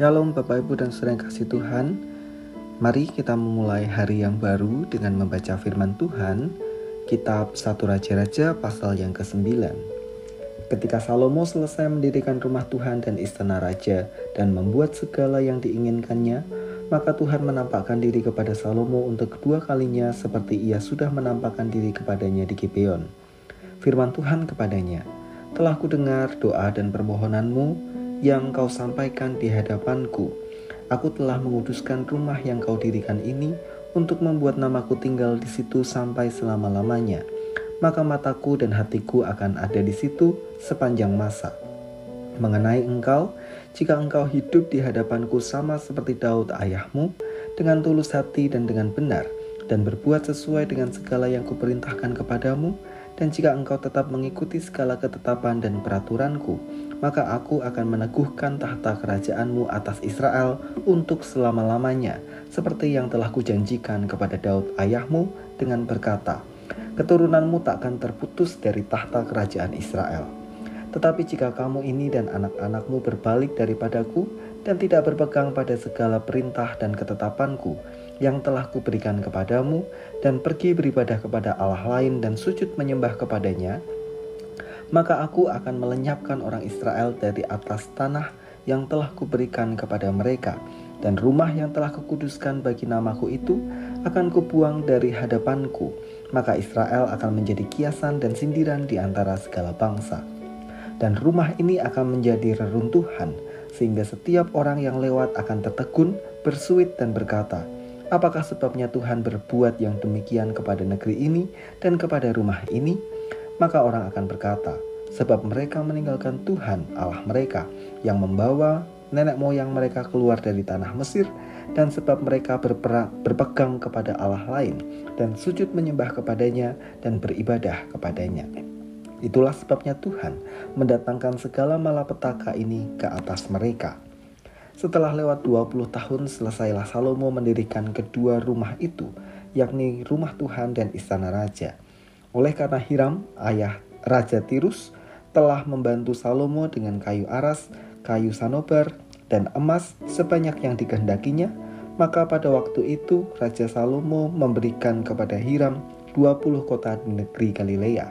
Shalom Bapak Ibu dan Saudara yang kasih Tuhan. Mari kita memulai hari yang baru dengan membaca firman Tuhan, Kitab 1 Raja-Raja pasal yang ke-9. Ketika Salomo selesai mendirikan rumah Tuhan dan istana raja dan membuat segala yang diinginkannya, maka Tuhan menampakkan diri kepada Salomo untuk kedua kalinya seperti ia sudah menampakkan diri kepadanya di Gibeon. Firman Tuhan kepadanya, "Telah kudengar doa dan permohonanmu yang kau sampaikan di hadapanku. Aku telah menguduskan rumah yang kau dirikan ini untuk membuat namaku tinggal di situ sampai selama-lamanya. Maka mataku dan hatiku akan ada di situ sepanjang masa. Mengenai engkau, jika engkau hidup di hadapanku sama seperti Daud ayahmu, dengan tulus hati dan dengan benar, dan berbuat sesuai dengan segala yang kuperintahkan kepadamu, dan jika engkau tetap mengikuti segala ketetapan dan peraturanku, maka aku akan meneguhkan tahta kerajaanmu atas Israel untuk selama-lamanya, seperti yang telah kujanjikan kepada Daud ayahmu dengan berkata, keturunanmu takkan terputus dari tahta kerajaan Israel. Tetapi jika kamu ini dan anak-anakmu berbalik daripadaku dan tidak berpegang pada segala perintah dan ketetapanku yang telah kuberikan kepadamu dan pergi beribadah kepada Allah lain dan sujud menyembah kepadanya, maka aku akan melenyapkan orang Israel dari atas tanah yang telah kuberikan kepada mereka, dan rumah yang telah kukuduskan bagi namaku itu akan kubuang dari hadapanku. Maka Israel akan menjadi kiasan dan sindiran di antara segala bangsa. Dan rumah ini akan menjadi reruntuhan, sehingga setiap orang yang lewat akan tertegun, bersuit dan berkata, apakah sebabnya Tuhan berbuat yang demikian kepada negeri ini dan kepada rumah ini? Maka orang akan berkata, sebab mereka meninggalkan Tuhan Allah mereka yang membawa nenek moyang mereka keluar dari tanah Mesir, dan sebab mereka berpegang kepada Allah lain dan sujud menyembah kepadanya dan beribadah kepadanya. Itulah sebabnya Tuhan mendatangkan segala malapetaka ini ke atas mereka. Setelah lewat 20 tahun selesailah Salomo mendirikan kedua rumah itu, yakni rumah Tuhan dan istana raja. Oleh karena Hiram, ayah Raja Tirus, telah membantu Salomo dengan kayu aras, kayu sanobar, dan emas sebanyak yang dikehendakinya, maka pada waktu itu Raja Salomo memberikan kepada Hiram 20 kota di negeri Galilea.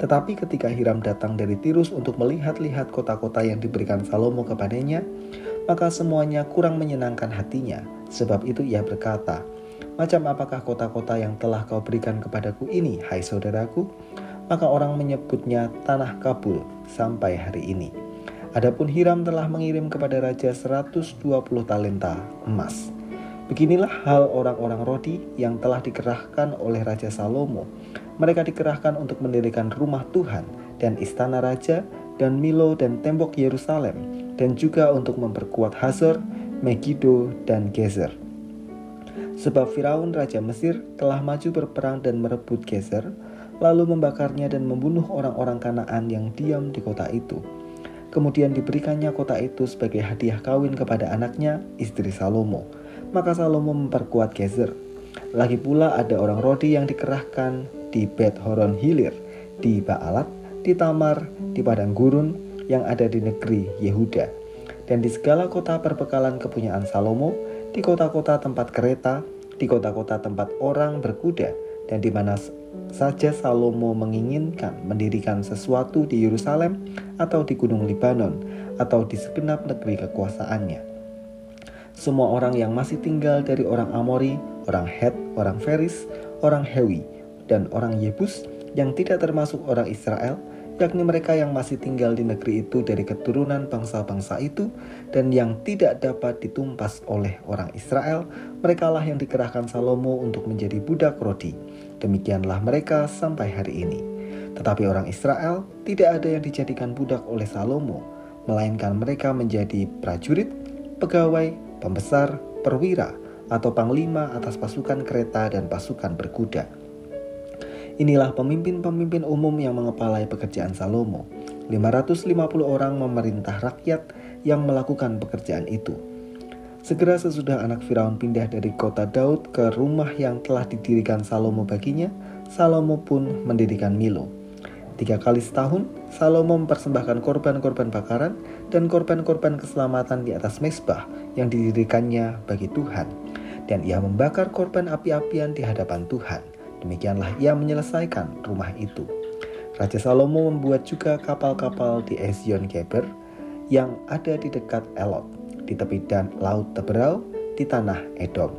Tetapi ketika Hiram datang dari Tirus untuk melihat-lihat kota-kota yang diberikan Salomo kepadanya, maka semuanya kurang menyenangkan hatinya. Sebab itu ia berkata, macam apakah kota-kota yang telah kau berikan kepadaku ini, hai saudaraku? Maka orang menyebutnya tanah Kabul sampai hari ini. Adapun Hiram telah mengirim kepada raja 120 talenta emas. Beginilah hal orang-orang Rodi yang telah dikerahkan oleh Raja Salomo. Mereka dikerahkan untuk mendirikan rumah Tuhan dan istana raja dan Milo dan tembok Yerusalem, dan juga untuk memperkuat Hazor, Megiddo, dan Gezer. Sebab Firaun Raja Mesir telah maju berperang dan merebut Gezer, lalu membakarnya dan membunuh orang-orang Kanaan yang diam di kota itu. Kemudian diberikannya kota itu sebagai hadiah kawin kepada anaknya, istri Salomo. Maka Salomo memperkuat Gezer. Lagi pula ada orang Rodi yang dikerahkan di Bet Horon Hilir, di Baalat, di Tamar, di padang gurun yang ada di negeri Yehuda, dan di segala kota perbekalan kepunyaan Salomo, di kota-kota tempat kereta, di kota-kota tempat orang berkuda, dan di mana saja Salomo menginginkan mendirikan sesuatu di Yerusalem atau di Gunung Libanon atau di segenap negeri kekuasaannya. Semua orang yang masih tinggal dari orang Amori, orang Het, orang Feris, orang Hewi, dan orang Yebus yang tidak termasuk orang Israel, yakni mereka yang masih tinggal di negeri itu dari keturunan bangsa-bangsa itu dan yang tidak dapat ditumpas oleh orang Israel, merekalah yang dikerahkan Salomo untuk menjadi budak Rodi. Demikianlah mereka sampai hari ini. Tetapi orang Israel tidak ada yang dijadikan budak oleh Salomo, melainkan mereka menjadi prajurit, pegawai, pembesar, perwira, atau panglima atas pasukan kereta dan pasukan berkuda. Inilah pemimpin-pemimpin umum yang mengepalai pekerjaan Salomo. 550 orang memerintah rakyat yang melakukan pekerjaan itu. Segera sesudah anak Firaun pindah dari kota Daud ke rumah yang telah didirikan Salomo baginya, Salomo pun mendirikan Milo. 3 kali setahun, Salomo mempersembahkan korban-korban bakaran dan korban-korban keselamatan di atas mezbah yang didirikannya bagi Tuhan. Dan ia membakar korban api-apian di hadapan Tuhan. Demikianlah ia menyelesaikan rumah itu. Raja Salomo membuat juga kapal-kapal di Ezion Geber yang ada di dekat Elot, di tepi laut Teberau, di tanah Edom.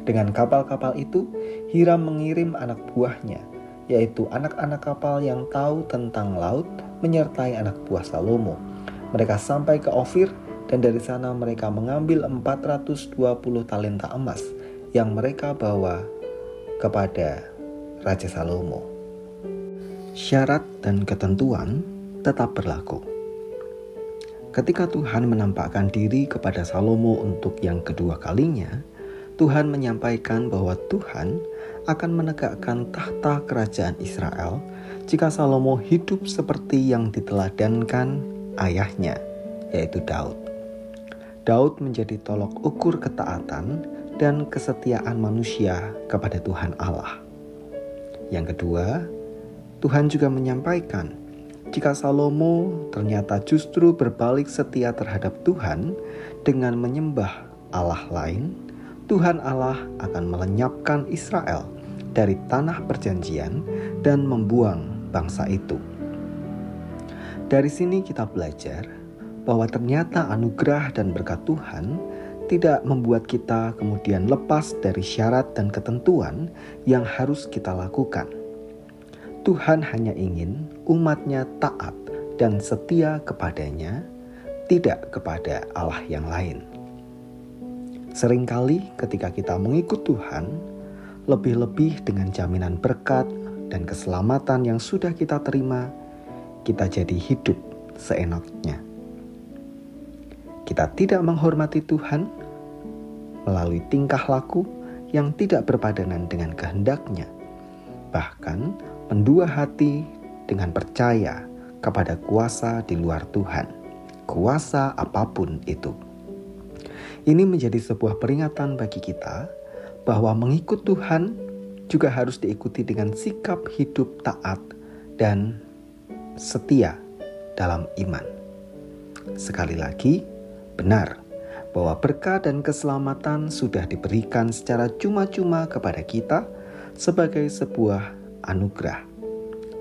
Dengan kapal-kapal itu, Hiram mengirim anak buahnya, yaitu anak-anak kapal yang tahu tentang laut, menyertai anak buah Salomo. Mereka sampai ke Ofir, dan dari sana mereka mengambil 420 talenta emas yang mereka bawa kepada Raja Salomo. Syarat dan ketentuan tetap berlaku. Ketika Tuhan menampakkan diri kepada Salomo untuk yang kedua kalinya, Tuhan menyampaikan bahwa Tuhan akan menegakkan tahta kerajaan Israel jika Salomo hidup seperti yang diteladankan ayahnya, yaitu Daud. Daud menjadi tolok ukur ketaatan dan kesetiaan manusia kepada Tuhan Allah. Yang kedua, Tuhan juga menyampaikan jika Salomo ternyata justru berbalik setia terhadap Tuhan dengan menyembah Allah lain, Tuhan Allah akan melenyapkan Israel dari tanah perjanjian dan membuang bangsa itu. Dari sini kita belajar bahwa ternyata anugerah dan berkat Tuhan tidak membuat kita kemudian lepas dari syarat dan ketentuan yang harus kita lakukan. Tuhan hanya ingin umatnya taat dan setia kepadanya, tidak kepada Allah yang lain. Seringkali ketika kita mengikut Tuhan, lebih-lebih dengan jaminan berkat dan keselamatan yang sudah kita terima, kita jadi hidup seenaknya. Kita tidak menghormati Tuhan melalui tingkah laku yang tidak berpadanan dengan kehendak-Nya. Bahkan mendua hati dengan percaya kepada kuasa di luar Tuhan, kuasa apapun itu. Ini menjadi sebuah peringatan bagi kita bahwa mengikut Tuhan juga harus diikuti dengan sikap hidup taat dan setia dalam iman. Sekali lagi, benar bahwa berkat dan keselamatan sudah diberikan secara cuma-cuma kepada kita sebagai sebuah anugerah.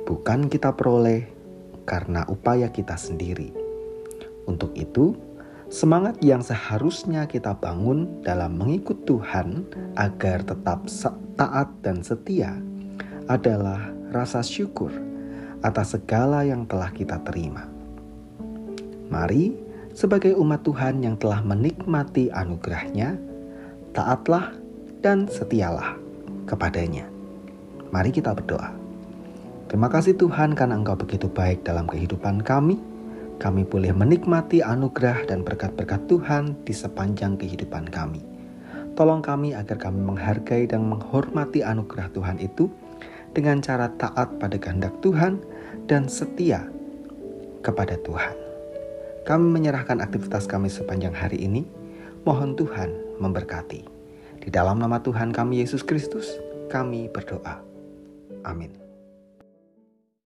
Bukan kita peroleh karena upaya kita sendiri. Untuk itu, semangat yang seharusnya kita bangun dalam mengikut Tuhan agar tetap taat dan setia adalah rasa syukur atas segala yang telah kita terima. Mari, sebagai umat Tuhan yang telah menikmati anugerah-Nya, taatlah dan setialah kepadanya. Mari kita berdoa. Terima kasih Tuhan karena Engkau begitu baik dalam kehidupan kami. Kami boleh menikmati anugerah dan berkat-berkat Tuhan di sepanjang kehidupan kami. Tolong kami agar kami menghargai dan menghormati anugerah Tuhan itu dengan cara taat pada kehendak Tuhan dan setia kepada Tuhan. Kami menyerahkan aktivitas kami sepanjang hari ini. Mohon Tuhan memberkati. Di dalam nama Tuhan kami Yesus Kristus, kami berdoa. Amin.